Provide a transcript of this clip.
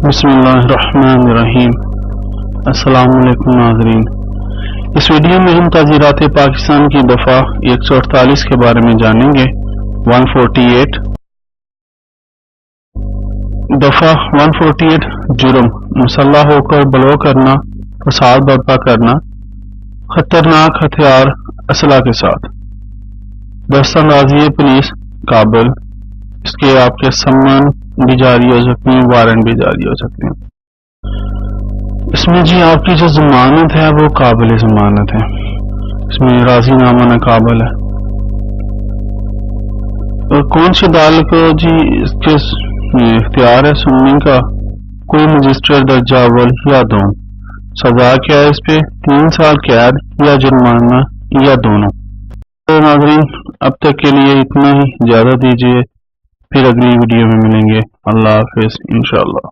بسم اللہ الرحمن الرحیم۔ السلام علیکم ناظرین، اس ویڈیو میں ہم تعزیرات پاکستان کی دفعہ 148 کے بارے میں جانیں گے۔ 148 دفعہ 148 جرم مسلح ہو کر بلوغ کرنا، فساد برپا کرنا، خطرناک ہتھیار اسلحہ کے ساتھ۔ دستاندازی پولیس کابل، اس کے آپ کے سمن بھی جاری ہو سکتے ہیں، وارنٹ بھی جاری ہو سکتے ہیں۔ اس میں جی آپ کی جو ضمانت ہے وہ قابل ضمانت ہے، اس میں راضی نامہ ناقابل ہے۔ اور کون سی عدالت کو جی اس کے اختیار ہے سننے کا؟ کوئی مجسٹریٹ درجہ اول یا دوم۔ سزا کیا ہے اس پہ؟ 3 سال قید یا جرمانہ یا دونوں۔ تو ناظرین اب تک کے لیے اتنا ہی، اجازت دیجیے، پھر اگلی ویڈیو میں ملیں گے۔ اللہ حافظ انشاءاللہ۔